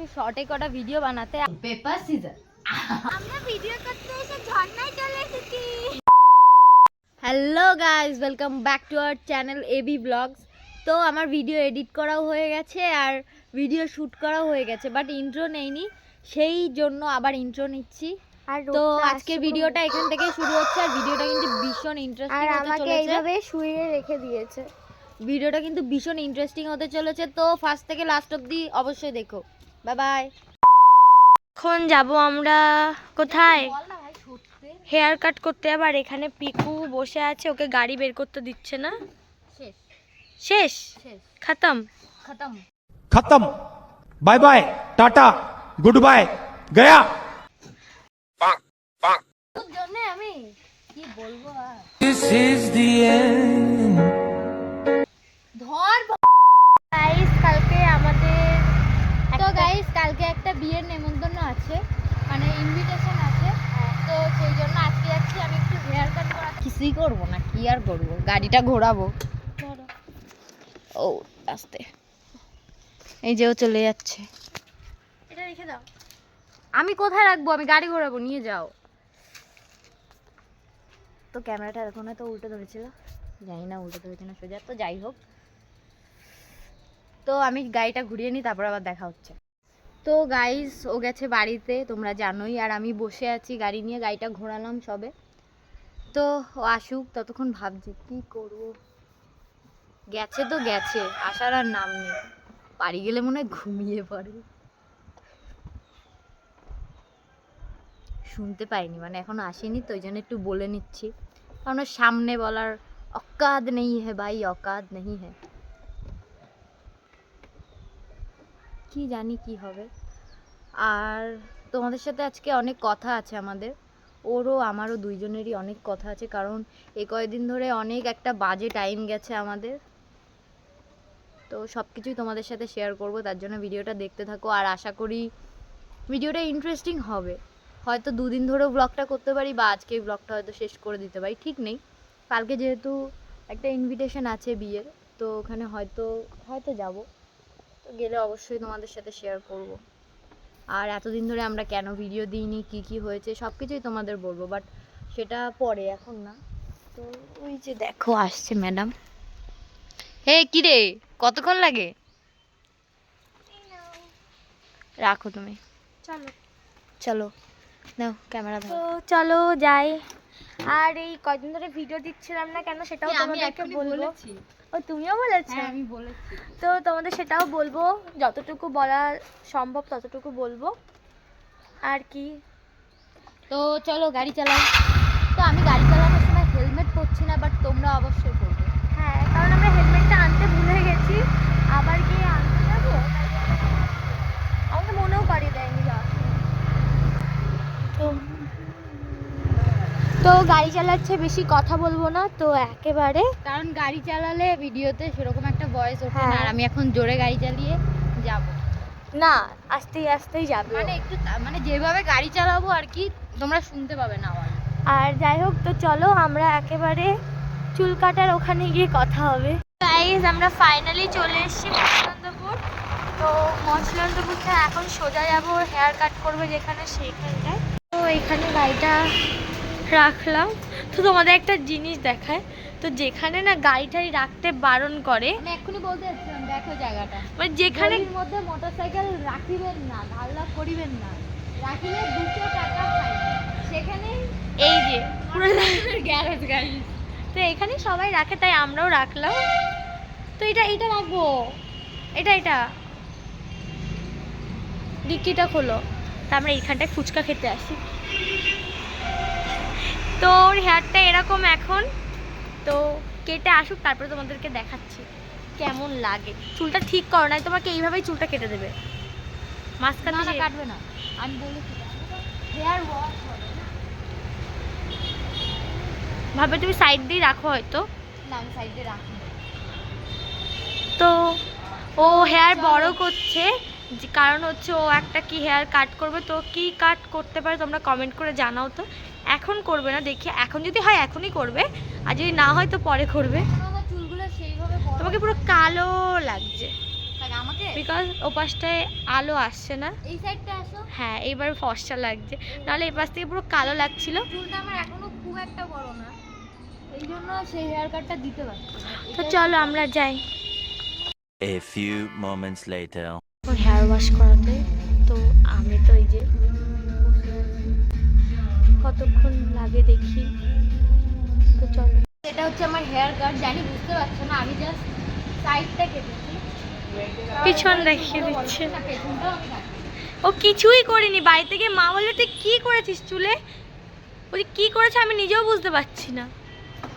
একটু শর্টে কটা ভিডিও বানাতে। পেপার সিজার আমরা ভিডিও করতে এসে ঝর্ণায় চলে এসেছি। Hello guys, welcome back to our channel AB blogs. তো আমার ভিডিও এডিট করাও হয়ে গেছে আর ভিডিও শ্যুট করাও হয়ে গেছে, বাট ইন্ট্রো নেইনি, সেই জন্য আবার ইন্ট্রো নিচ্ছি। তো আজকের ভিডিওটা এখান থেকে শুরু হচ্ছে আর ভিডিওটা কিন্তু ভীষণ ইন্টারেস্টিং হতে চলেছে। আমাকে এইভাবে শুইয়ে রেখে দিয়েছে। ভিডিওটা কিন্তু ভীষণ ইন্টারেস্টিং হতে চলেছে, তো ফার্স্ট থেকে লাস্ট অবধি অবশ্যই দেখো। Bye bye. এখন যাব আমরা কোথায়? হেয়ার কাট করতে। আবার এখানে পিকু বসে আছে, ওকে গাড়ি বের করতে দিচ্ছে না। শেষ খতম খতম खत्म bye bye tata good bye गया। আমি কি বলবো আর This is the end. ধর গাইস কালকে আমাদের কালকে একটা বিয়ের নেমন্তন্ন আছে, মানে ইনভিটেশন আছে। তো সেই জন্য আজকে যাচ্ছি আমি একটু হেয়ার কাট করা। কিছুই করবো না, কি আর করবো, গাড়িটা ঘোরাবো। ও আস্তে, এই যে ও চলে যাচ্ছে। এটা রেখে দাও। আমি কোথায় রাখবো? আমি গাড়ি ঘোরাবো, নিয়ে যাও। তো ক্যামেরাটা এখন তো উল্টো ধরেছিল, জানি না উল্টো ধরেছে না সোজা, তো যাই হোক। তো আমি গাড়িটা ঘুরিয়ে নিই, তারপর আবার দেখা হচ্ছে। তো গাইস ও গেছে বাড়িতে, তোমরা জানোই, আর আমি বসে আছি গাড়ি নিয়ে। গাড়িটা ঘোরালাম সবে, তো ও আসুক, ততক্ষণ ভাবছি কি করব। গেছে তো গেছে, আসার আর নাম নেই। বাড়ি গেলে মনে হয় ঘুমিয়ে পড়ে। শুনতে পাইনি, মানে এখনো আসেনি, তো ওই জন্য একটু বলে নিচ্ছি, কারণ ওর সামনে বলার অকাদ নেই হে ভাই, অকাদ নেই হে। কি জানি কি হবে। আর তোমাদের সাথে আজকে অনেক কথা আছে আমাদের, ওরও আমারও দুইজনেরই অনেক কথা আছে, কারণ এই কয়েকদিন ধরে অনেক একটা বাজে টাইম গেছে আমাদের। তো সব কিছুই তোমাদের সাথে শেয়ার করব, তার জন্য ভিডিওটা দেখতে থাকো। আর আশা করি ভিডিওটা ইন্টারেস্টিং হবে। হয়তো দুদিন ধরেও ব্লগটা করতে পারি, বা আজকে ব্লগটা হয়তো শেষ করে দিতে পারি, ঠিক নেই। কালকে যেহেতু একটা ইনভিটেশন আছে বিয়ের, তো ওখানে হয়তো যাব। তো গেলে অবশ্যই তোমাদের সাথে শেয়ার করব। আর এতদিন ধরে আমরা কেন ভিডিও দিইনি, কি কি হয়েছে, সব কিছুই তোমাদের বলবো, বাট সেটা পরে, এখন না। তো ওই যে দেখো আসছে ম্যাডাম। হে কি রে, কতক্ষণ লাগে? রাখো তুমি, চলো চলো নাও ক্যামেরা তো ধরো। চলো যাই। আর এই কয়দিন ধরে ভিডিও দিচ্ছিলাম না কেন সেটাও তোমাদেরকে বলবো। ও তুমিও বলেছো? আমি বলেছি। তো তোমাদের সেটাও বলবো, যতটুকু বলা সম্ভব ততটুকু বলবো। আর কি, তো চলো গাড়ি চালাই। তো আমি গাড়ি চালানোর সময় হেলমেট পরছি না, বাট তোমরা অবশ্যই পরবে। হ্যাঁ, কারণ আমরা হেলমেটটা আনতে ভুলে গেছি, আবার গিয়ে আনতে যাবো। আমাকে মনেও করিয়ে দেয়নি যাওয়ার সময়। তো গাড়ি চালাচ্ছে, বেশি কথা বলবো না তো একেবারে, কারণ গাড়ি চালালে ভিডিওতে সেরকম একটা ভয়েস ওঠে না। হ্যাঁ। আর আমি এখন জোরে গাড়ি চালিয়ে যাব না, আস্তে আস্তেই যাবে। মানে একটু মানে যেভাবে গাড়ি চালাবো আর কি, তোমরা শুনতে পাবে না আওয়াজ। আর যাই হোক, তো চলো আমরা একেবারে চুল কাটার ওখানে গিয়ে কথা হবে। গাইস আমরা ফাইনালি চলে এসেছি মৎস্যনন্দপুর। তো মৎস্যনন্দপুর থেকে এখন সোজা যাবো হেয়ার কাট করবে যেখানে, সেইখানটায়। তো এখানে গাড়িটা রাখলাম। তো তোমাদের একটা জিনিস দেখায়, তো যেখানে না গাড়ি টাড়ি রাখতে বারণ করে, আমি এক্ষুনি বলতে যাচ্ছিলাম, দেখো জায়গাটা, মানে যেখানে গলির মধ্যে মোটরসাইকেল রাখিবেন না, ধারলা করিবেন না, রাখিলে 200 টাকা ফাইন। সেখানে এই যে পুরো গ্যারেজ গাড়ি। তো এখানে সবাই রাখে, তাই আমরাও রাখলাম। তো এটা রাখবো, এটা ডিক্কিটা খোলো। তা আমরা এইখানটায় ফুচকা খেতে আসি। তো ওর হেয়ারটা এরকম এখন, তো কেটে আসুক, তারপরে তোমাদেরকে দেখাচ্ছি কেমন লাগে। চুলটা ঠিক করো, নাই তোমাকে এইভাবেই চুলটা কেটে দেবে, মাঝখানে না কাটবে না, আমি বলেছি হেয়ার ওয়াশ হবে। ভাবে তুমি সাইড দিয়ে রাখো হয়তো। না আমি সাইডে রাখি। তো ও হেয়ার বড় করছে, কারণ হচ্ছে ও একটা কি হেয়ার কাট করবে। তো কি কাট করতে পারে তোমরা কমেন্ট করে জানাও। তো এখন করবে না, দেখি এখন যদি হয় এখনই করবে, আর যদি না হয় তো পরে করবে। চুলগুলো সেইভাবে তোমাকে পুরো কালো লাগছে। আমাকে বিকজ ওপাশটায় আলো আসছে না। এই সাইডটা আসো। হ্যাঁ এইবার ফর্সা লাগছে, নাহলে এই পাশ থেকে পুরো কালো লাগছিল। চুলটা আমার এখনো খুব একটা বড় না, এই জন্য সেই হেয়ার কাটটা দিতে পারছি না। তো চলো আমরা যাই A few moments later. ওর হেয়ার ওয়াশ করাতে। তো আমি তো এই যে কতক্ষণ লাগে দেখি। তো চলো। এটা হচ্ছে আমার হেয়ার কাট, জানি বুঝতে পারছো না, আমি জাস্ট সাইডটা কেটেছি। পিছন দেখিয়ে দিচ্ছে। না, পেছনটাও আমি কাটি। ও কিছুই করিনি, বাড়ি থেকে মা বললো তুই কি করেছিস চুলে, ওই কি করেছে আমি নিজেও বুঝতে পারছি না।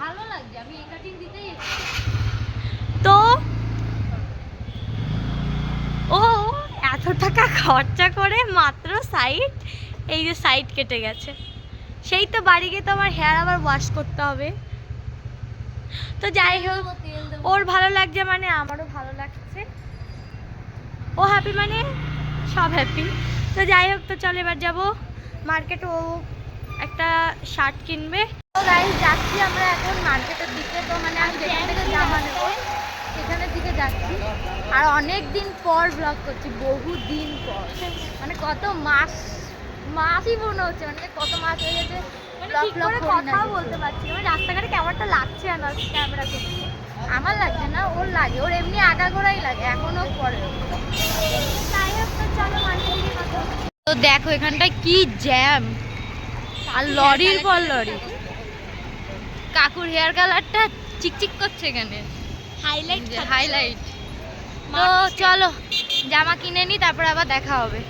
ভালো লাগছে, আমি এই কাটিং দিতেই এসেছি। তো ও এত টাকা খরচা করে মাত্র সাইড, এই যে সাইড কেটে গেছে। সেই তো বাড়ি গিয়ে তো আমার হেয়ার আবার ওয়াশ করতে হবে। তো যাই হোক, তেল দেবো। ওর ভালো লাগছে মানে আমারও ভালো লাগছে, ও হ্যাপি মানে সব হ্যাপি। তো যাই হোক, তো চলো এবার যাবো মার্কেট, ও একটা শার্ট কিনবে। তো গাইস যাচ্ছি আমরা এখন মার্কেটের দিকে। তো মানে আমি যেখান থেকে জামা নেবো সেখানের দিকে যাচ্ছি। আর অনেক দিন পর ব্লগ করছি, বহু দিন পর, মানে কত মাসই মনে হচ্ছে, মানে কত মাস হয়ে গেছে ঠিক করে কথাও বলতে পারছি না, রাস্তাঘাটে কেমনটা লাগছে না ক্যামেরা করতে। আমার লাগছে না, ওর লাগে, ওর এমনি আগাগোড়াই লাগে, এখনো পরে। যাই হোক, তো চলো মার্কেটে গিয়ে কথা হচ্ছে। তো দেখো এখানটায় কি জ্যাম, আর লরির পর লরি। কাকুর হেয়ার কালারটা চিকচিক করছে এখানে, হাইলাইট। তো চলো জামা কিনে নি, তারপর আবার দেখা হবে।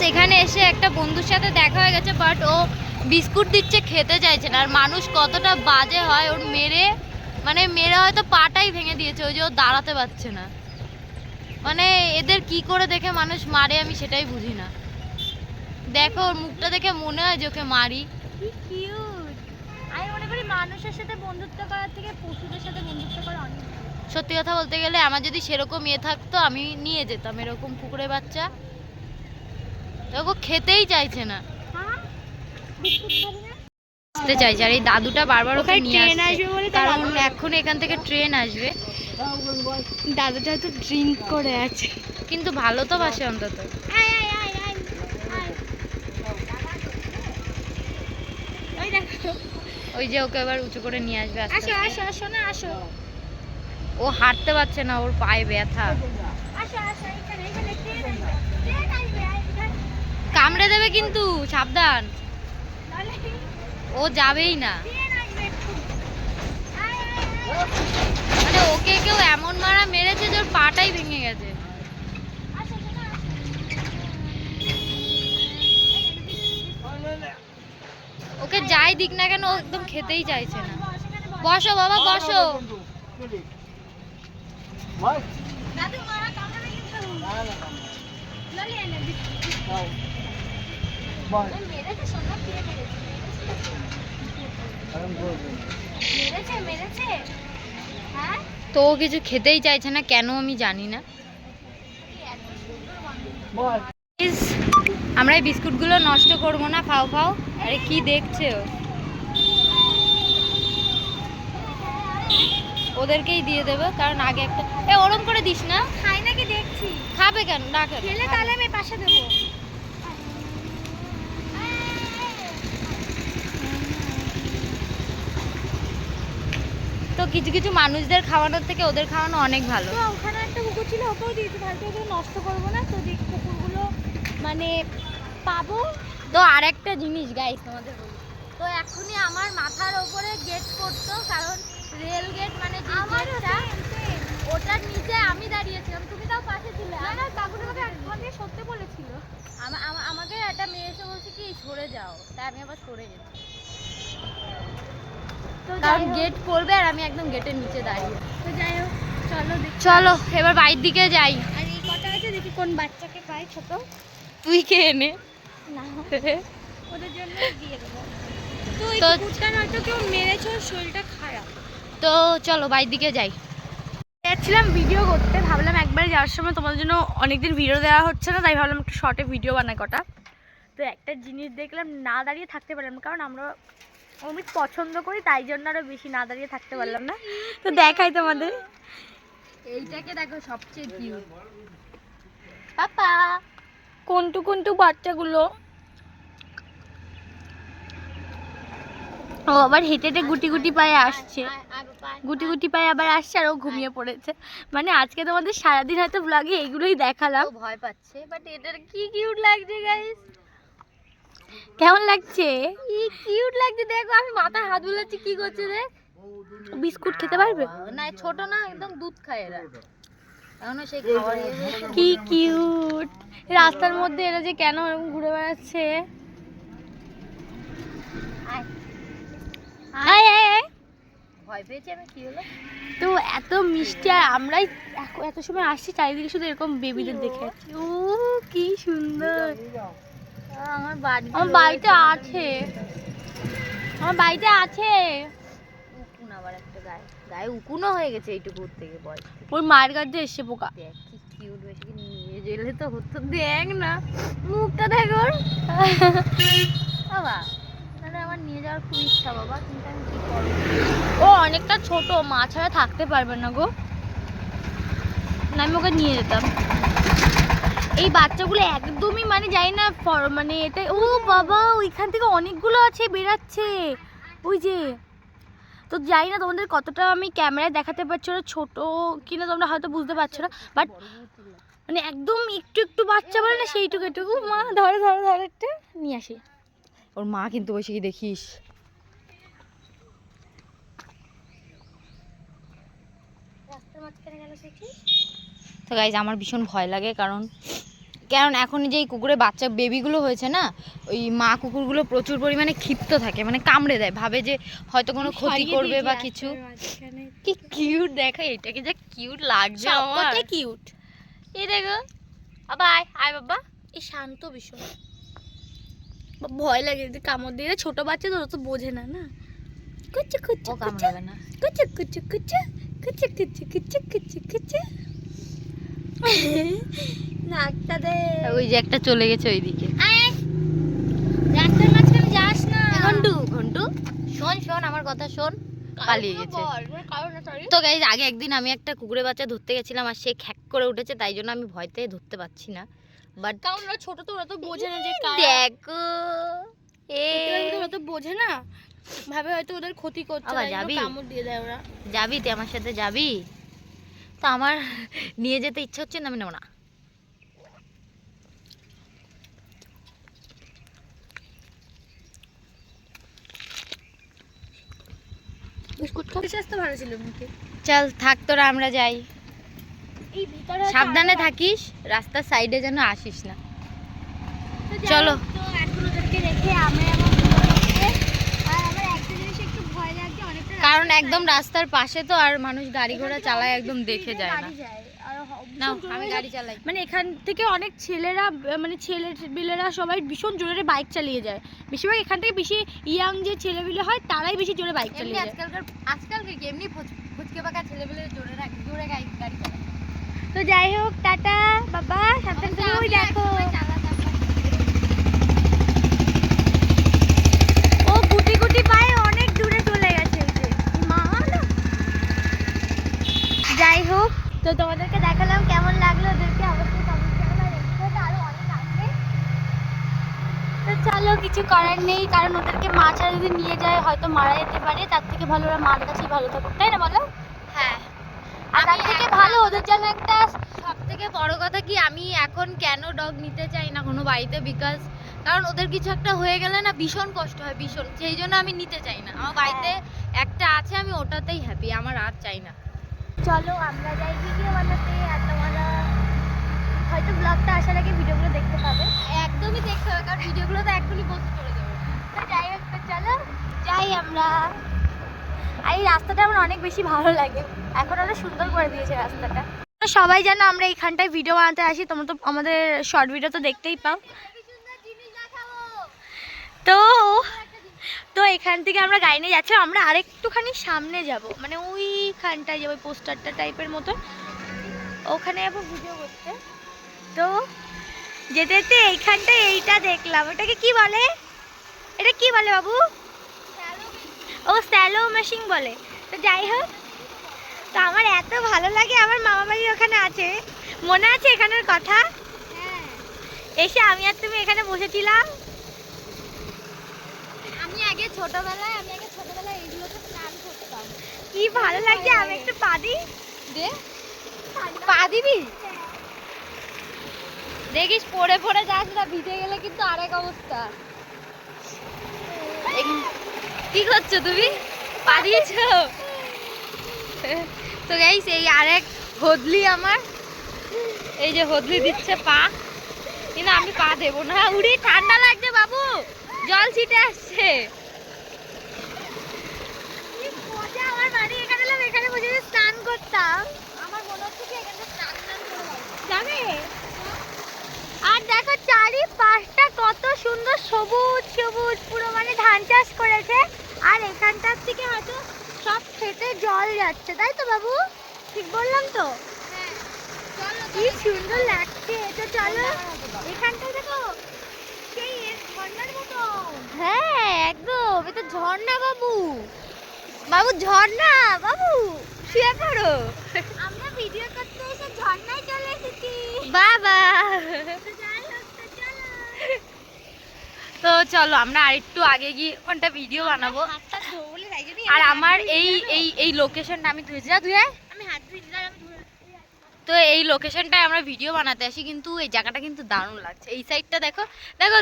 সেখানে এসে একটা বন্ধুর সাথে দেখা হয়ে গেছে, বাট ও বিস্কুট দিচ্ছে, খেতে চাইছে না। আর মানুষ কতটা বাজে হয়, ওর মেরে হয়তো পাটাই ভেঙে দিয়েছে, ওই যে ও দাঁড়াতে পারছে না। মানে এদের কি করে দেখে মানুষ মারে, আমি সেটাই বুঝি না। দেখো ওর মুখটা দেখে মনে হয় যে ওকে মারি। কি কিউট! আমি মনে করি মানুষের সাথে বন্ধুত্ব করার থেকে পশুদের সাথে বন্ধুত্ব করা অনেক ভালো। সত্যি কথা বলতে গেলে আমার যদি সেরকম থাকতো আমি নিয়ে যেতাম এরকম কুকুরের বাচ্চা। ও খেতেই চাইছে না, হ্যাঁ, বিস্কুট খাবি না? আসতে চাইছে। আর এই দাদুটা বারবার ওকে ওখানে নিয়ে ট্রেন আসছে, আসবে বলে তো কারণ দাদু- এখন এখান থেকে ট্রেন আসবে। দাদুটা তো ড্রিঙ্ক করে আছে। কিন্তু ভালো তো বাসে অন্তত। আয় আয় আয় আয় আয়। ওই দেখো, ওই যে ওকে এবার উঁচু করে নিয়ে আসবে আস্তে আসো আস্তে। আসো আসো না আসো ও হাঁটতে পারছে না, ওর পায়ে ব্যথা। আসো আসো, এখানে এখানে ট্রেন আসবে, ট্রেন আসবে, আয় এখানে। কামড়ে দেবে কিন্তু, সাবধান, নাহলে ও যাবেই না। ট্রেন আসবে একটু। আয় আয় আয়। মানে ওকে কেউ এমন মারা মেরেছে যে ওর পাটাই ভেঙে গেছে। আসো শোনা আসো। ওকে যাই দিক না কেন, ও একদম খেতেই চাইছে না। বসো বাবা বসো। দাদু মারা কামড়ে কিন্তু। নালে এনে বিস্কুট। মেরেছে সোনা, কে মেরেছে? মেরেছে হ্যাঁ। তো ও কিছু খেতেই চাইছে না কেন আমি জানি না। Guys, আমরা এই বিস্কুটগুলো নষ্ট করব না, খাও খাও। আরে কি দেখছে ও? ওদেরকেই দিয়ে দেবো, কারণ আগে একটা ওরম করে দিস না। খাই নাকি দেখছি, খাবে কেন, না কেন খেলে তাহলে আমি পাশে দেবো। তো কিছু কিছু মানুষদের খাওয়ানোর থেকে ওদের খাওয়ানো অনেক ভালো। তো ওখানে একটা কুকুর ছিল, ওকেও দিয়েছি, ভালো করে নষ্ট করবো না তো, যে কুকুরগুলো মানে পাবো। তো আরেকটা জিনিস গাইস তোমাদের বলি, তো এখনই আমার মাথার ওপরে গেট করতো, কারণ রেল গেট মানে যে গেটটা, ওটার নিচে আমি দাঁড়িয়েছিলাম, তুমি তাও পাশে ছিলে। না কাকুর আমাকে একবার দিয়ে সত্যি বলেছিল। আমাকে একটা মেয়ে এসে বলছে কি সরে যাও, তাই আমি আবার সরে গেছি, তো কারণ যাই হোক, গেট করবে আর আমি একদম গেটের নিচে দাঁড়িয়ে। তো যাই হোক চলো দেখি। চলো এবার বাইরের দিকে যাই। আর এই কটা আছে, দেখি কোন বাচ্চাকে পাই ছোট। তুই কে এনে না ওদের জন্য দিয়ে দেবো। তো এই তো কুকুরটা নয়তো কেউ মেরেছে, ওর শরীরটা খারাপ। তো চলো বাইরের দিকে যাই। যাচ্ছিলাম ভিডিও করতে, ভাবলাম একবারে যাওয়ার সময় তোমাদের জন্য অনেকদিন ভিডিও দেওয়া হচ্ছে না, তাই ভাবলাম একটু শর্টে ভিডিও বানাই কটা। তো একটা জিনিস দেখলাম, না দাঁড়িয়ে থাকতে পারলাম না, কারণ আমরা অমিত পছন্দ করি, তাই জন্য আরো বেশি না দাঁড়িয়ে থাকতে পারলাম না। তো দেখাই তোমাদের, এইটাকে দেখো সবচেয়ে কিউট। পাপা। কোনটু কোনটু বাচ্চাগুলো ও আবার হেঁটে হেঁটে গুটি গুটি পায়ে আসছে, গুটি গুটি পায়ে আবার আসছে আর ও ঘুমিয়ে পড়েছে। মানে আজকে তোমাদের সারাদিন হয়তো ব্লগে এইগুলোই দেখালাম। ও ভয় পাচ্ছে, বাট এটার কি কিউট লাগছে গাইস। কেমন লাগছে? কি কিউট লাগছে দেখো, আমি মাথায় হাত বুলাচ্ছি, কি করছে দেখ। বিস্কুট খেতে পারবে? না ছোট না, একদম দুধ খায় এরা, এখনো সেই খাওয়ার ইয়ে হয়েছে। কি কিউট। রাস্তার মধ্যে এরা যে কেন এরকম ঘুরে বেড়াচ্ছে। আয়, আয় আয় আয়। ভয় পেয়েছি আমি, কি হলো? তো এত মিষ্টি, আর আমরাই এত সময় আসছি চারিদিকে শুধু এরকম বেবিদের দেখে যাচ্ছি। ও কি সুন্দর। আমার বাড়ি, আমার বাড়িতে আছে, আমার বাড়িতে আছে। উকুন আবার একটা গায়ে গায়ে উকুনও হয়ে গেছে এইটুকু থেকে বয়স থেকে। ওর মায়ের কাছে এসছে পোকা। দেখ কি কিউট, বেশি নিয়ে গেলে তো হতো। দেখ না মুখটা দেখ ওর। বাবা তাহলে আমার নিয়ে যাওয়ার খুব ইচ্ছা বাবা, কিন্তু আমি কি করবো? ও অনেকটা ছোট, মা ছাড়া থাকতে পারবে না গো, না আমি ওকে নিয়ে যেতাম। এই বাচ্চাগুলো একদমই মানে জানি না মানে এটা। ও বাবা ওইখান থেকে অনেকগুলো আছে বেরাচ্ছে, ওই যে। তো জানি না তোমাদের কতটা আমি ক্যামেরায় দেখাতে পারছি, ওরা ছোট কিনা তোমরা হয়তো বুঝতে পারছো না, বাট মানে একদম একটু একটু বাচ্চা বলে না সেইটুকু একটু। মা ধরে ধরে ধরে একটা নিয়ে আসি। ওর মা কিন্তু বসে কি দেখিস। রাস্তার মাঝখানে গেল দেখি। তো গাইজ আমার ভীষণ ভয় লাগে, কারণ এখন যে এই কুকুরের বাচ্চা বেবিগুলো হয়েছে না, ওই মা কুকুরগুলো প্রচুর পরিমাণে ক্ষিপ্ত থাকে, মানে কামড়ে দেয়, ভাবে যে হয়তো কোনো ক্ষতি করবে বা কিছু। কি কিউট দেখো, এটাকে যা কিউট লাগছে আমার। সবকটাই কিউট। এই দেখো বাবা, আয় আয় বাবা। এই শান্ত ভীষণ, ভয় লাগে যদি কামড় দিয়ে। ছোট বাচ্চা তো তো বোঝে না না। কুচু কুচু ও কামড়াবে না। কুচু কুচু কুচু কুচু কুচু কুচু কুচু কুচু। নাকটা দে। ওই যে একটা চলে গেছে ওইদিকে। আয় রাস্তার মাঝখানে যাস না। ঘন্টু ঘন্টু শোন শোন আমার কথা শোন, পালিয়ে গেছে। তো গাইজ আগে একদিন আমি একটা কুকুরের বাচ্চা ধরতে গেছিলাম, আর সে খ্যাক করে উঠেছে, তাই জন্য আমি ভয়তে ধরতে পারছি না। বাট কারণ ওরা ছোট তো, ওরা তো বোঝে না যে দেখো ওরা তো বোঝে না, ভাবে হয়তো ওদের ক্ষতি করছে, আবার তাই জন্য যাবি? কামড় দিয়ে দেয় ওরা। যাবি তুই আমার সাথে যাবি? তো আমার নিয়ে যেতে ইচ্ছা হচ্ছে না, আমি নেবো না। বিস্কুট খাবে? স্বাস্থ্য ভালো ছিল মুখে। চল থাক তোরা, আমরা যাই। এই ভিতরে সাবধানে থাকিস, রাস্তার সাইডে যেন আসিস না। চলো। তো এখন ওদেরকে রেখে আমরা আমার ঘুরে আর আমার একটা জিনিস একটু ভয় লাগছে, অনেকটা কারণ একদম রাস্তার পাশে তো, আর মানুষ গাড়ি ঘোড়া চালায়, একদম দেখে যায় না। গাড়ি যায় আর না আমি গাড়ি চালাই। মানে এখান থেকে অনেক ছেলেরা, মানে ছেলেরা সবাই ভীষণ জোরে বাইক চালিয়ে যায়। বেশিরভাগ এখান থেকে বেশি ইয়াং যে ছেলেপিলে হয় তারাই বেশি জোরে বাইক এমনি চালিয়ে যায়। আজকালকার কি এমনি ফুচকে পাকা ছেলেপেলে জোরে গাড়ি চালায়। তো যাই হোক, টাটা বাবা, সাবধানে তুমি। ওই দেখো ও গুটি গুটি পায়ে অনেক দূরে চলে গেছে। এই যে মা না। যাই হোক, তো তোমাদেরকে দেখালাম, কেমন লাগলো ওদেরকে অবশ্যই কমেন্ট করবে, আর এগুলো আরো অনেক আছে। তো চলো, কিছু করার নেই, কারণ ওদেরকে মা ছাড়া যদি নিয়ে যায় হয়তো মারা যেতে পারে, তার থেকে ভালো ওরা মার কাছেই ভালো থাকুক, তাই না বলো? হ্যাঁ, আর তার থেকে ভালো ওদের যেন একটা সব থেকে বড় কথা কি, আমি এখন কেন ডগ নিতে চাই না কোনো বাড়িতে, বিকজ কারণ ওদের কিছু একটা হয়ে গেলে না ভীষণ কষ্ট হয়, ভীষণ, সেই জন্য আমি নিতে চাই না। আমার বাড়িতে একটা আছে, আমি ওটাতেই হ্যাপি, আমার আর চাই না। চলো আমরা যাই ভিডিও বানাতে, আর তোমরা হয়তো ব্লগটা আসার আগে ভিডিওগুলো দেখতে পাবে। একদমই দেখতে হবে, কারণ ভিডিওগুলো তো এখনই পোস্ট করে দেবো। তো যাই হোক, তো চলো যাই আমরা। আর এই রাস্তাটা আমার অনেক বেশি ভালো লাগে, এখন আরো সুন্দর করে দিয়েছে রাস্তাটা। সবাই জানো আমরা এইখানটায় ভিডিও বানাতে আসি, তোমরা তো আমাদের শর্ট ভিডিও তো দেখতেই পাও। তো তো এখান থেকে আমরা গাড়ি নিয়ে যাচ্ছি, আমরা আরেকটুখানি সামনে যাব, মানে ওইখানটায় যাবো, পোস্টারটা টাইপের মতো, ওখানে যাবো ভিডিও করতে। তো যেতে যেতে এইখানটায় এইটা দেখলাম, এটাকে কি বলে? এটা কি বলে বাবু? ও স্যালো মেশিন বলে। তো যাই হোক, তো আমার এত ভালো লাগে, আমার মামা বাড়ির ওখানে আছে, মনে আছে এখানের কথা? এসে আমি আর তুমি এখানে বসেছিলাম। আমি আগে ছোটবেলায় এইগুলোতে স্নান করতাম। কি ভালো লাগছে। আমি একটু পা দিই। দে, পা দিবি? দেখিস পড়ে পড়ে যাস না, ভিজে গেলে কিন্তু আরেক অবস্থা। কি করছো তুমি? পা দিয়েছো? তো গাইস এই আরেক হদলি আমার, এই যে হদলি দিচ্ছে পা, কিন্তু আমি পা দেবো না। উড়ি ঠান্ডা লাগছে বাবু, জল ছিটে আসছে। আমার বাড়ি এখানে এলাম, এখানে বসে স্নান করতাম। আমার মনে হচ্ছে কি এখানে স্নান করে যাবে। আর দেখো চারিপাশটা কত সুন্দর, সবুজ সবুজ, পুরো মানে ধান চাষ করেছে। আর এখানটার থেকে হয়তো সব খেতে জল যাচ্ছে, তাই তো বাবু? ঠিক বললাম তো? কি সুন্দর লাগছে। তো চলো এখানটা দেখো, সেই ঝর্ণার মতো। হ্যাঁ একদম, এটা ঝর্ণা বাবু, বাবু ঝর্ণা বাবু, শুয়ে পড়ো। আমরা ভিডিও করতে এসে ঝর্ণায় চলে এসেছি। বাবা তো যাই হোক, তো চলো। তো চলো আমরা আরেকটু আগে গিয়ে ওখানটা ভিডিও বানাবো। হাতটা ধোবো বলে তাই জন্যই আর আমি আমার হাত ধুয়ে এই দিলাম। এই এই লোকেশনটা আমি ধুয়েছি না, ধুয়ে আমি হাত ধুয়ে দিলাম, আমি ধুয়ে তো এই লোকেশনটায় আমরা ভিডিও বানাতে আসি, কিন্তু এই জায়গাটা কিন্তু দারুণ লাগছে। এই সাইডটা দেখো, দেখো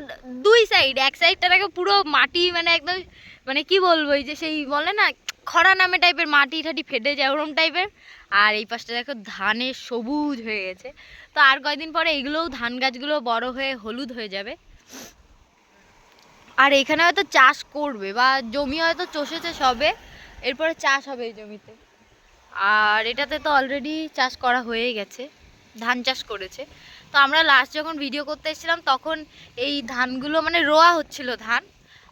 দুই সাইড, এক সাইডটা দেখো পুরো মাটি, মানে একদম মানে কি বলবো, এই যে সেই বলে না খরা নামে টাইপের, মাটি ঠাটি ফেটে যায় ওরম টাইপের। আর এই পাশটা দেখো ধানে সবুজ হয়ে গেছে। তো আর কয়দিন পরে এইগুলোও ধান গাছগুলো বড় হয়ে হলুদ হয়ে যাবে। আর এখানে হয়তো চাষ করবে, বা জমি হয়তো চষেছে সবে, এরপরে চাষ হবে এই জমিতে। আর এটাতে তো অলরেডি চাষ করা হয়ে গেছে, ধান চাষ করেছে। তো আমরা লাস্ট যখন ভিডিও করতে এসেছিলাম তখন এই ধানগুলো মানে রোয়া হচ্ছিল ধান।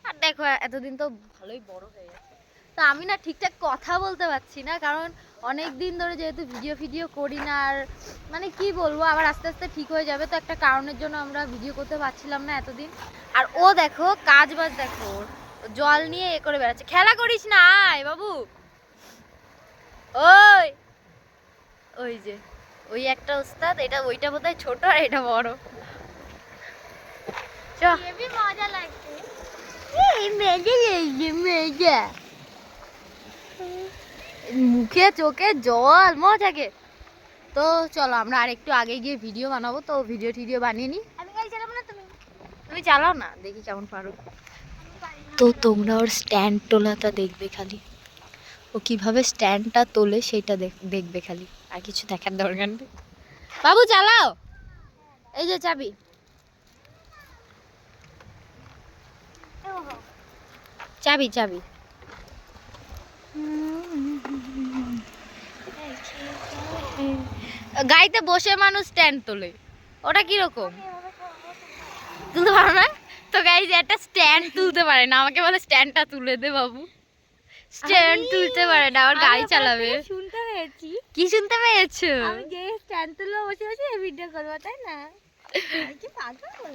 আর দেখো এতদিন তো ভালোই বড় হয়ে গেছে। তো আমি না ঠিকঠাক কথা বলতে পারছি না, কারণ অনেক দিন ধরে যেহেতু ভিডিও করি না। আর মানে কি বলবো, আবার আস্তে আস্তে ঠিক হয়ে যাবে, তো একটা কারণের জন্য আমরা ভিডিও করতে পারছিলাম না এতদিন। আর ও দেখো কাজ বাজ দেখো, ওর জল নিয়ে এ করে বেড়াচ্ছে। খেলা করিস না আয় বাবু। ওই ওই যে ওই একটা ওস্তাদ, এটা ওইটা বোধহয় ছোট আর এটা বড়। চ হেবি মজা লাগছে। এই মেজে লেগে মেজে মুখে চোখে জল মজাকে। তো চলো আমরা আরেকটু আগে গিয়ে ভিডিও বানাবো, তো ভিডিও বানিয়ে নিই। আমি গাড়ি চালাবো না, তুমি চালাও না, দেখি কেমন পারো। তো তোমরা ওর স্ট্যান্ড তোলাটা দেখবে খালি, ও কিভাবে স্ট্যান্ডটা তোলে সেটা দেখবে খালি, আর কিছু দেখার দরকার নেই। বাবু চালাও, এই যে চাবি। চাবি চাবি গাড়িতে বসে মানুষ স্ট্যান্ড তোলে, ওটা কিরকম তুলতে পারো না? তো গাইজ একটা স্ট্যান্ড তুলতে পারে না, আমাকে বলে স্ট্যান্ডটা তুলে দে বাবু। স্ট্যান্ড তুলতে পারে না, আবার গাড়ি চালাবে। শুনতে পেয়েছি, কি শুনতে পেয়েছো? আমি যে স্ট্যান্ড তুলে বসে বসে ভিডিও করবো, তাই না? আমি কি পাগল বল?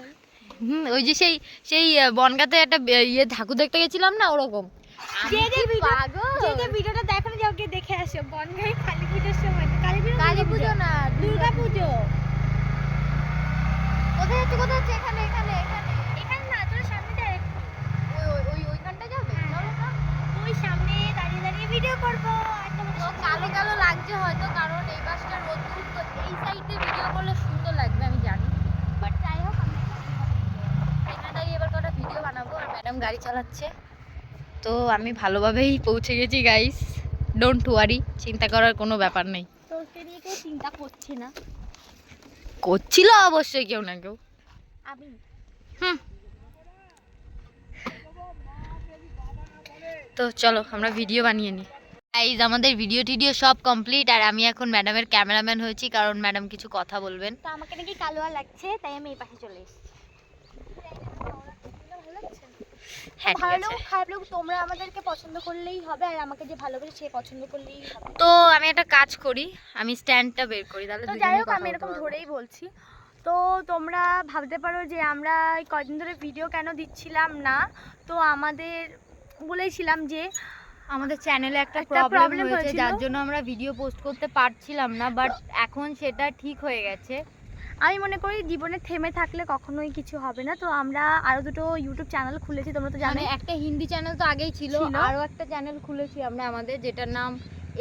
ওই যে সেই সেই বনগাঁতে একটা ইয়ে ঠাকুর দেখতে গেছিলাম না, ওরকম। যে যে পাগল, যে ভিডিওটা দেখো না, যাও গিয়ে দেখে আসো। বনগাঁই কালী পুজোর সময়, কালী পুজো না, দুর্গা পুজো। কোথায় যাচ্ছে? এখানে এখানে এখানে এখানে না, তোর সামনে যা একটু। ওইখানটা যাবে। চলো না, ওই সামনে দাঁড়িয়ে দাঁড়িয়ে ভিডিও করবো। একটা তো কালো কালো লাগছে হয়তো, কারণ এই পাশটা রোদ্দুর, তো এই সাইডে ভিডিও করলে সুন্দর লাগবে আমি জানি। বাট যাই হোক, আমরা এখানে দাঁড়িয়ে এবার কটা ভিডিও বানাবো। আর ম্যাডাম গাড়ি চালাচ্ছে, তো আমি ভালোভাবেই পৌঁছে গেছি গাইস, ডোন্ট ওয়ারি, চিন্তা করার কোনো ব্যাপার নেই। তোকে নিয়ে কেউ চিন্তা করছে না। করছিল অবশ্যই কেউ না কেউ। আমি হুম, তো চলো আমরা ভিডিও বানিয়ে নিই। গাইস আমাদের ভিডিও সব কমপ্লিট, আর আমি এখন ম্যাডামের ক্যামেরাম্যান হয়েছি, কারণ ম্যাডাম কিছু কথা বলবেন। তো আমাকে নাকি কালোয়া লাগছে, তাই আমি এই পাশে চলে এসেছি। হ্যাঁ ঠিক ভালো আছে। লোক খারাপ লোক তোমরা আমাদেরকে পছন্দ করলেই হবে, আর আমাকে যে ভালোবাসে সে পছন্দ করলেই হবে। তো আমি একটা কাজ করি, আমি স্ট্যান্ডটা বের করি, তাহলে তো দুজনেই যাই হোক, কথা আমি বলতে এরকম পারবো। ধরেই বলছি। তো তোমরা ভাবতে পারো যে আমরা এই কদিন ধরে ভিডিও কেন দিচ্ছিলাম না। তো আমাদের বলেছিলাম যে আমাদের চ্যানেলে একটা একটা প্রবলেম problem হয়েছে, হয়েছিল। যার জন্য আমরা ভিডিও পোস্ট করতে পারছিলাম না, বাট এখন সেটা ঠিক হয়ে গেছে। আমি মনে করি জীবনে থেমে থাকলে কখনোই কিছু হবে না। তো আমরা আরও দুটো ইউটিউব চ্যানেল খুলেছি, তোমরা তো মানে জানো। একটা হিন্দি চ্যানেল তো আগেই ছিল, ছিল। আরও একটা চ্যানেল খুলেছি আমরা আমাদের, যেটার নাম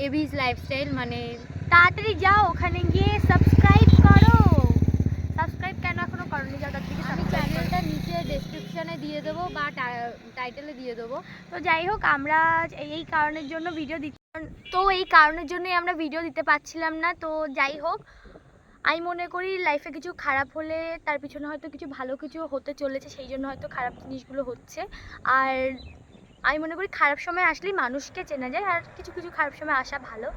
এবিস লাইফস্টাইল। মানে তাড়াতাড়ি যাও ওখানে গিয়ে সাবস্ক্রাইব করো। সাবস্ক্রাইব কেন এখনো করোনি? যাও তার থেকে আমি সাবস্ক্রাইব করো। চ্যানেলটা নিচে ডেসক্রিপশনে দিয়ে দেবো বা টাইটেলে দিয়ে দেবো। তো যাই হোক, আমরা এই কারণের জন্য এই কারণের জন্যই আমরা ভিডিও দিতে পারছিলাম না। তো যাই হোক, আমি মনে করি লাইফে কিছু খারাপ হলে তার পিছনে হয়তো কিছু ভালো কিছু হতে চলেছে, সেই জন্য হয়তো খারাপ জিনিসগুলো হচ্ছে। আর আমি মনে করি খারাপ সময় আসলেই মানুষকে চেনা যায়, আর কিছু কিছু খারাপ সময় আসা ভালো।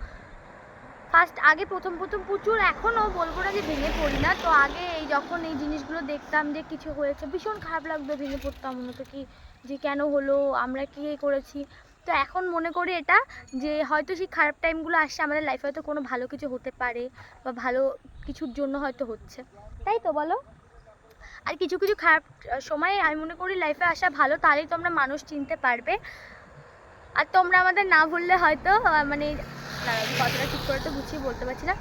আগে প্রথম প্রচুর, এখনও বলবো না যে ভেঙে পড়ি না। তো আগে যখন এই জিনিসগুলো দেখতাম যে কিছু হয়েছে, ভীষণ খারাপ লাগতো, ভেঙে পড়তাম, মনে হতো কি যে কেন হলো, আমরা কি করেছি। তো এখন মনে করি এটা যে হয়তো সেই খারাপ টাইমগুলো আসছে আমাদের লাইফে, হয়তো কোনো ভালো কিছু হতে পারে বা ভালো কিছুর জন্য হয়তো হচ্ছে, তাই তো বলো? আর কিছু কিছু খারাপ সময় আমি মনে করি লাইফে আসা ভালো, তাহলেই তোমরা মানুষ চিনতে পারবে। আর তোমরা আমাদের না ভুললে হয়তো মানে কথাটা ঠিক করে তো গুছিয়ে বলতে পারছি না।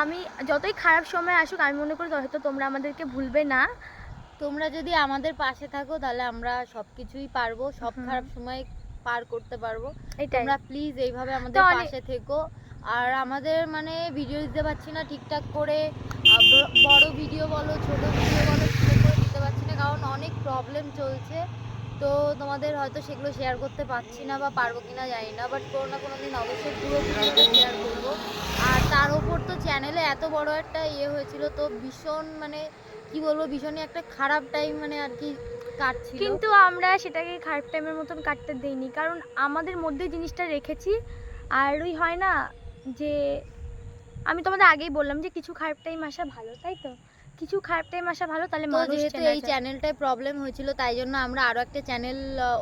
আমি যতই খারাপ সময় আসুক, আমি মনে করি হয়তো তোমরা আমাদেরকে ভুলবে না। তোমরা যদি আমাদের পাশে থাকো তাহলে আমরা সব কিছুই পারবো, সব খারাপ সময় পার করতে পারবো। এটাই। তোমরা প্লিজ এইভাবে আমাদের পাশে থেকো। আর আমাদের মানে ভিডিও দিতে পারছি না ঠিকঠাক করে, বড় ভিডিও বলো ছোট ভিডিও বলো ঠিকঠাক করে দিতে পারছি না, কারণ অনেক প্রবলেম চলছে। তো তোমাদের হয়তো সেগুলো শেয়ার করতে পারছি না বা পারবো কিনা জানি না, বাট কোনো না কোনো দিন অবশ্যই পুরো ভিডিওটা শেয়ার করবো। আর তার ওপর তো চ্যানেলে এত বড় একটা হয়েছিল, তো ভীষণ মানে কি বলবো, ভীষণই একটা খারাপ টাইম মানে আর কি কাটছিল। কিন্তু আমরা সেটাকে খারাপ টাইমের মতন কাটতে দেইনি, কারণ আমাদের মধ্যে জিনিসটা রেখেছি। আর ওই হয় না যে, আমি তোমাদের আগেই বললাম যে কিছু খারাপ টাইম আসা ভালো, তাই তো? কিছু খারাপ টাইম আসা ভালো, তাহলে তো মানুষ যেহেতু চেনা এই যায়। চ্যানেলটায় প্রবলেম হয়েছিল, তাই জন্য আমরা আরো একটা চ্যানেল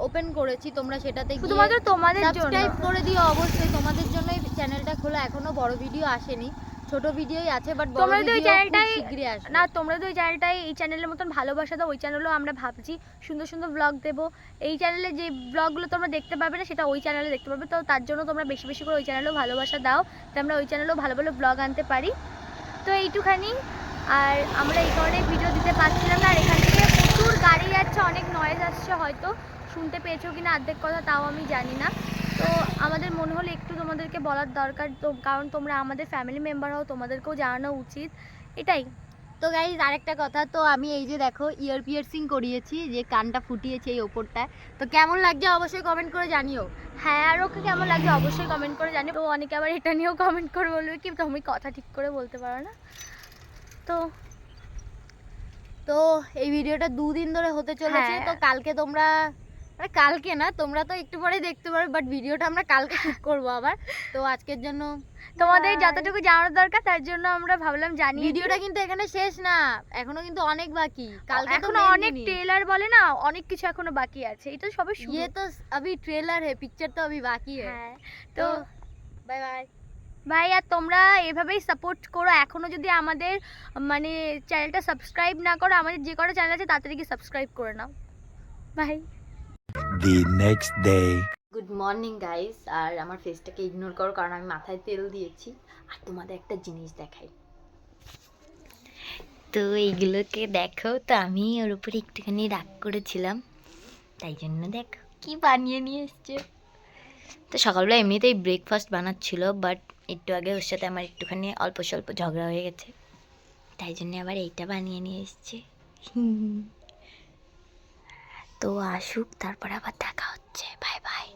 ওপেন করেছি। তোমরা সেটাতে গিয়ে শুধুমাত্র তোমাদের জন্য। সাবস্ক্রাইব করে দিও, অবশ্যই তোমাদের জন্যই চ্যানেলটা খোলা। এখনো বড় ভিডিও আসেনি, ছোট ভিডিওই আছে, বাট বড় তোমরা যদি ওই ভিডিও খুব চ্যানেলটাই শীঘ্রই আসবে। না, তোমরা যদি ওই চ্যানেলটাই এই চ্যানেলের মতন ভালোবাসা দাও, ওই চ্যানেলও আমরা ভাবছি সুন্দর সুন্দর ব্লগ দেবো। এই চ্যানেলে যে ব্লগগুলো তোমরা দেখতে পাবে না, সেটা ওই চ্যানেলে দেখতে পাবে। তো তার জন্য তোমরা বেশি বেশি করে ওই চ্যানেলেও ভালোবাসা দাও, তো আমরা ওই চ্যানেলেও ভালো ভালো ব্লগ আনতে পারি। তো এইটুখানি। আর আমরা এই কারণে ভিডিও দিতে পারছিলাম না। আর এখান থেকে প্রচুর গাড়ি যাচ্ছে, অনেক নয়েজ আসছে, হয়তো শুনতে পেয়েছো কিনা অর্ধেক কথা তাও আমি জানি না। তো আমাদের মনে হলো একটু তোমাদেরকে বলার দরকার, তো কারণ তোমরা আমাদের ফ্যামিলি মেম্বার হও, তোমাদেরকেও জানানো উচিত, এটাই। তো গাইজ আরেকটা কথা, তো আমি এই যে দেখো ইয়ার পিয়ার্সিং করিয়েছি, যে কানটা ফুটিয়েছি এই ওপরটায়, তো কেমন লাগছে অবশ্যই কমেন্ট করে জানিও। হ্যাঁ, আর ওকে কেমন লাগছে অবশ্যই কমেন্ট করে জানিও। তো অনেকে আবার এটা নিয়েও কমেন্ট করে বলবে কি তুমি কথা ঠিক করে বলতে পারো না। তো তো এই ভিডিওটা 2 দিন ধরে হতে চলেছে। হ্যাঁ। তো কালকে তোমরা, মানে কালকে না, তোমরা তো একটু পরে দেখতে পারবে, বাট ভিডিওটা আমরা কালকে শুট করব আবার। তো আজকের জন্য তোমাদের যতটুকু জানার দরকার তার জন্য আমরা ভাবলাম জানি। ভিডিওটা কিন্তু এখানে শেষ না, এখনো কিন্তু অনেক বাকি। কালকে তো এখনো main অনেক জিনিস। ট্রেলার বলে না, অনেক কিছু এখনো বাকি আছে। এটা সবে শুরু। ये तो अभी ट्रेलर है, पिक्चर तो अभी बाकी है। হ্যাঁ। तो তো बाय बाय। ভাই, আর তোমরা এভাবেই সাপোর্ট করো। এখনো যদি আমাদের মানে চ্যানেলটা সাবস্ক্রাইব না করো, আমাদের যে কটা চ্যানেল আছে তাড়াতাড়ি গিয়ে সাবস্ক্রাইব করে নাও। Bye. The next day. Good morning guys. আর আমার ফেসটাকে ইগনোর করো, কারণ আমি মাথায় তেল দিয়েছি। আর তোমাদের একটা জিনিস দেখাই, তো এইগুলোকে দেখো। তো আমি ওর উপরে একটুখানি রাগ করেছিলাম, তাই জন্য দেখো কি বানিয়ে নিয়ে এসছে। তো সকালবেলা এমনিতেই ব্রেকফাস্ট বানাচ্ছিল, বাট একটু আগে ওর সাথে আমার একটুখানি অল্প স্বল্প ঝগড়া হয়ে গেছে, তাই জন্য আবার এইটা বানিয়ে নিয়ে এসছে। তো আসুক, তারপর আবার দেখা হচ্ছে। Bye bye.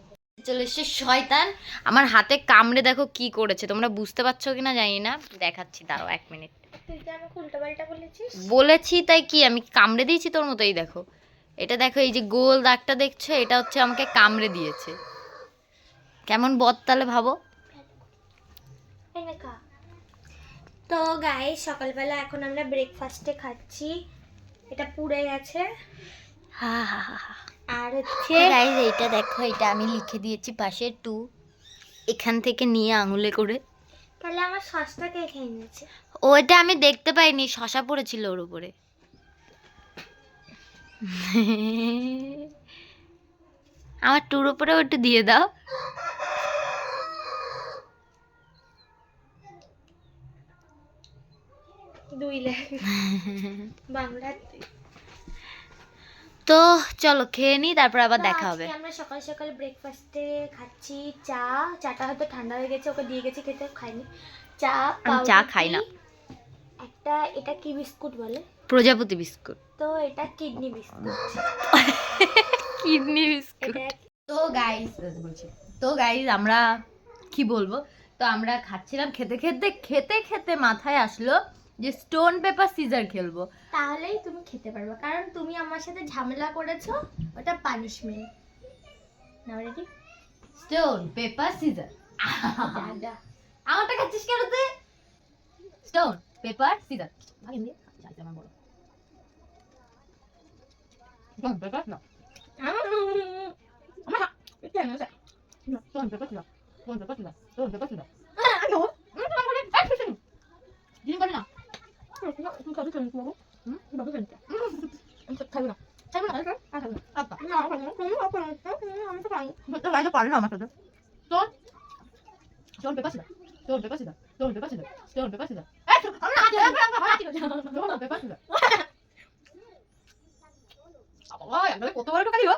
চলে এসছে শয়তান, আমার হাতে কামড়ে দেখো কি করেছে। তোমরা বুঝতে পারছো কিনা জানি না, দেখাচ্ছি, দাঁড়াও 1 মিনিট। তুই কি আমাকে উল্টাপাল্টা বলেছিস? বলেছি তাই কি, আমি কামড়ে দিয়েছি তোর মতোই। দেখো এটা, দেখো এই যে গোল দাগটা দেখছো, এটা হচ্ছে আমাকে কামড়ে দিয়েছে। কেমন বদতালে ভাবো। তো গাইস, সকালবেলা এখন আমরা ব্রেকফাস্টে খাচ্ছি, এটা পুড়ে গেছে। হা হা হা হা। আর হচ্ছে গাইস এইটা দেখো, এটা আমি লিখে দিয়েছি পাশে 2, এখান থেকে নিয়ে আঙুলে করে। তাহলে আমার সসটাকে খেয়ে নিয়েছে। ও এটা আমি দেখতে পাইনি, শশা পড়েছিল ওর উপরে। আমার টুর উপরেও একটু দিয়ে দাও। মিলে বাংলাতে। তো চলো খেয়ে নিই, তারপর আবার দেখা হবে। আমরা সকাল সকাল ব্রেকফাস্টে খাচ্ছি চাটা হয়তো ঠান্ডা হয়ে গেছে, ওকে দিয়ে গেছি খেতে, খাইনি। চা, আমি চা খাই না। একটা এটা কি বিস্কুট বলে? প্রজাপতি বিস্কুট। তো এটা কিডনি বিস্কুট। Kidney biscuit. তো গাইস আমরা কি বলবো, তো আমরা খাচ্ছিলাম, খেতে খেতে মাথায় আসলো যে স্টোন পেপার সিজার খেলবো। তাহলেই তুমি খেতে পারবে, কারণ তুমি আমার সাথে ঝামেলা করেছো, ওটা পানিশমেন্ট। নাও রেডি? Stone paper scissor. আমারটা খাচ্ছিস কেন তুই? Stone paper scissor. ভাগিন দিয়ে চাইতে আমার বড়। স্টোন পেপার না। Stone paper scissor. Stone paper scissor. Stone paper scissor. Gym করে না। তুমি খাবি কেন বাবু? বাবু কেন? খাবি না। খাবি না। আচ্ছা। আমি তো পারি। তো লাইনে পারি না আমার সাথে। Stone paper scissor. Stone paper scissor. Stone paper scissor. Stone paper scissor. এই আমি না হাতে স্টোন পেপার সিজার। বাবা একবারে কত বড় ঢোকালি গো?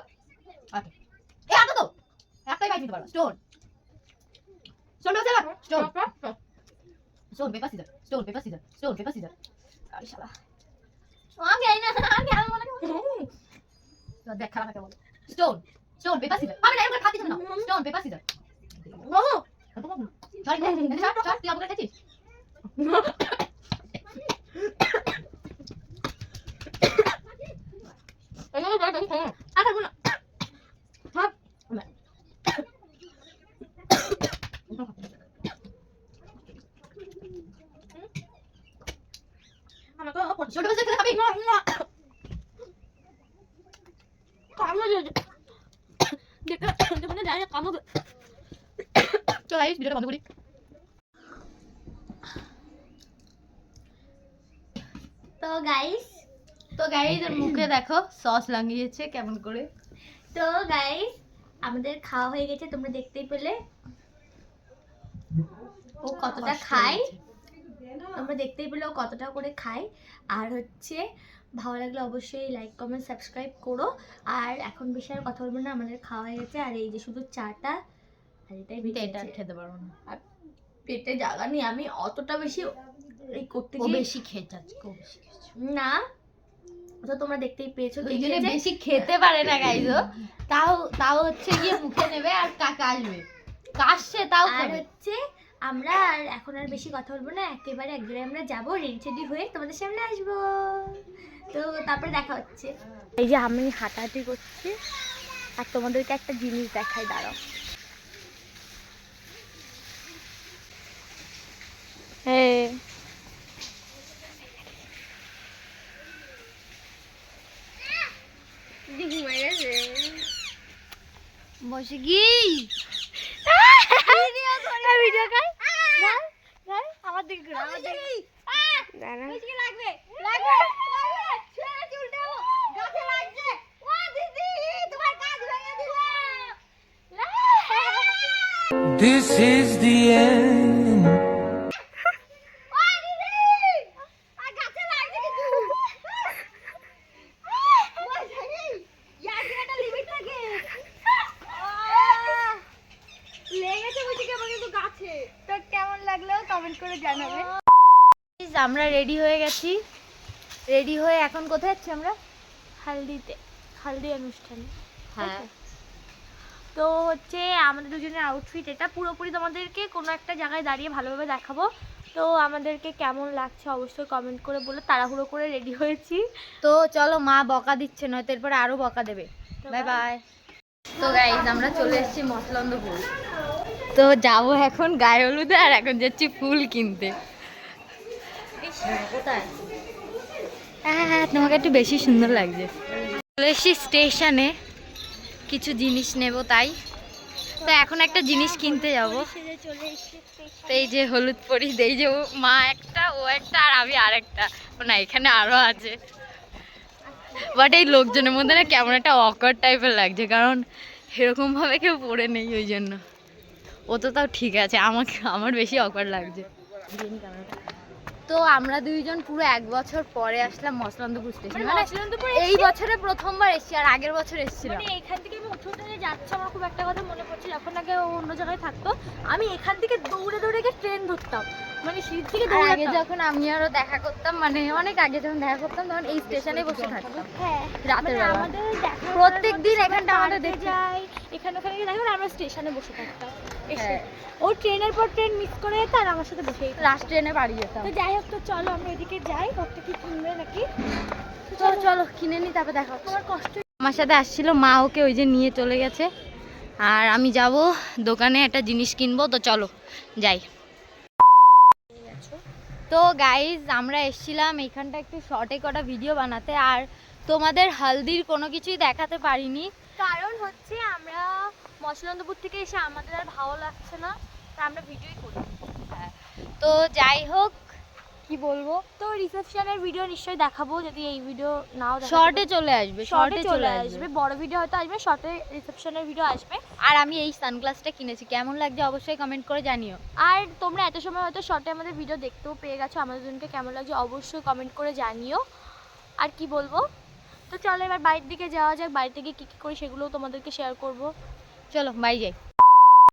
আচ্ছা। এই আটো তো। একটাই বাইট নিতে পারবা। Stone paper scissor. Stone paper scissor. Stone paper scissor. Stone paper scissor. আরে শালা। আমি আই না, আমি মনে করি। তো দেখ খেলা কাকে বলে। Stone paper scissor. আমি না এরকম খাচ্ছিস না। Stone paper scissor. বাবু সরি তুই আমাকে খাচ্ছিস? ছোট বাচ্চা খেলে খাবি? তো গাইস ভিডিওটা বন্ধ করি। তো গাইস এর মুখে দেখো সস লাগিয়েছে কেমন করে। তো গাইস আমাদের খাওয়া হয়ে গেছে, তোমরা দেখতেই পেলে ও কতটা খায়। তোমরা দেখতেই পেলে ও কতটা করে খায়। আর হচ্ছে ভালো লাগলে অবশ্যই লাইক কমেন্ট সাবস্ক্রাইব করো। আর এখন বেশি আর কথা বলবো না, আমাদের খাওয়া হয়ে গেছে। আর এই যে শুধু চাটা আর এটাই এটা খেতে পারবো না, আর পেটে জায়গা নেই, আমি অতটা বেশি এই করতে ও গিয়ে বেশি খেয়েছে আজকে, ও বেশি খেয়েছে। না, তো তোমরা দেখতেই পেয়েছো ওই জন্য বেশি খেতে পারে না গাইজ। তাও হচ্ছে গিয়ে মুখে নেবে আর কাশবে, কাশছে তাও আর খাবে। হচ্ছে আমরা আর এখন আর বেশি কথা বলবো না, একেবারে এক জায়গায় আমরা যাবো, রেডি হয়ে তোমাদের সামনে আসবো। তো তারপরে দেখা হচ্ছে। এই যে আমি হাঁটাহাঁটি করছি আর তোমাদেরকে একটা জিনিস দেখাই, দাঁড়াও। হ্যাঁ বসে কি ভিডিও খাই আমার দিকে ঘুরে, আমার দিকে দাঁড়া। লাগবে লাগবে চুলটা গাছে লাগছে। ও দিদি তোমার কাজ ভেঙে দিলাম। This is the end. ও দিদি আর গাছে লাগছে কিন্তু। ওই জানি ইয়ার একটা লিমিট থাকে। লেগেছে বুঝি কেমন কিন্তু গাছে। তো কেমন লাগলো কমেন্ট করে জানাবে। আমরা রেডি হয়ে গেছি, রেডি হয়ে এখন কোথায় যাচ্ছি আমরা? হালদি অনুষ্ঠানে। হ্যাঁ, তো হচ্ছে আমাদের দুজনের আউটফিট এটা পুরোপুরি তোমাদেরকে কোনো একটা জায়গায় দাঁড়িয়ে ভালোভাবে দেখাবো। তো আমাদেরকে কেমন লাগছে অবশ্যই কমেন্ট করে বলো। তাড়াহুড়ো করে রেডি হয়েছি। তো চলো, মা বকা দিচ্ছে, নয়তো এরপরে আরো বকা দেবে। Bye bye. তো গাইজ আমরা চলে এসেছি মসলন্দপুর। তো যাবো এখন গায়ে হলুদে, আর এখন যাচ্ছি ফুল কিনতে। কোথায়? হ্যাঁ, তোমাকে একটু বেশি সুন্দর লাগছে। চলে এসেছি স্টেশনে, কিছু জিনিস নেব তাই। তো এখন একটা জিনিস কিনতে যাব। তো এই যে হলুদ পরি, এই যে মা একটা, ও একটা, আর আমি আরেকটা। না এখানে আরো আছে, বাট এই লোকজনের মধ্যে না কেমন একটা অকওয়ার্ড টাইপের লাগছে, কারণ এরকম ভাবে কেউ পরে নেই, ওই জন্য। ও তো তাও ঠিক আছে, আমার বেশি অকওয়ার্ড লাগছে। তো আমরা দুইজন পুরো 1 বছর পরে আসলাম মসলন্দপুর স্টেশন, মানে মানে মসলন্দপুর এই বছরে প্রথমবার এসেছি, আর আগের বছর এসেছিলাম। মানে এখান থেকে আমি উঠে উঠে যাচ্ছি, আমার খুব একটা কথা মনে পড়ছে, যখন আগে ও অন্য জায়গায় থাকতো আমি এখান থেকে দৌড়ে দৌড়ে গিয়ে ট্রেন ধরতাম, মানে সিট থেকে আর আগে দৌড়াতাম। যখন আমি আরো দেখা করতাম, মানে অনেক আগে যখন দেখা করতাম তখন এই স্টেশনে বসে থাকতাম হ্যাঁ রাতের মানে বেলা। আমাদের দেখা প্রত্যেকদিন এখানটা আমাদের দেখতে যাই, এখানে ওখানে গিয়ে দেখো আমরা স্টেশনে বসে থাকতাম এসে। হ্যাঁ। ও ট্রেনের পর ট্রেন মিস করে যেত আর আমার সাথে বসেই থাকতো। লাস্ট ট্রেনে বাড়ি যেতাম। তো যাই হোক, তো চলো আমরা এদিকে যাই, কতটা কি কিনবে নাকি। তো চলো কিনে নি, তারপর দেখা হচ্ছে। তোমার কষ্ট আমার সাথে আসছিল মা, ওকে ওই যে নিয়ে চলে গেছে, আর আমি যাব দোকানে একটা জিনিস কিনবো, তো চলো যাই। তো গাইজ আমরা এসেছিলাম এইখানটা একটু শর্টে কটা ভিডিও বানাতে, আর তোমাদের হালদির কোনো কিছুই দেখাতে পারিনি। কারণ হচ্ছে আমরা মসলন্দপুর থেকে এসে আমাদের আর ভালো লাগছে না, তা আমরা ভিডিওই করি। তো যাই হোক, কি বলবো, তো রিসেপশনের ভিডিও নিশ্চয়ই দেখাবো, যদি এই ভিডিও নাও শর্টে চলে আসবে, শর্টে চলে আসবে, বড় ভিডিও হয়তো আসবে, শর্টে রিসেপশনের ভিডিও আসবে। আর আমি এই সানগ্লাসটা কিনেছি, কেমন লাগছে অবশ্যই কমেন্ট করে জানিও। আর তোমরা এত সময় হয়তো শর্টে আমাদের ভিডিও দেখতেও পেয়ে গেছো, আমাদের জনকে কেমন লাগছে অবশ্যই কমেন্ট করে জানিও। আর কি বলবো, তো চলো এবার বাড়ির দিকে যাওয়া যাক, বাড়িতে গিয়ে কী কী করি সেগুলোও তোমাদেরকে শেয়ার করব। চলো বাই যাই।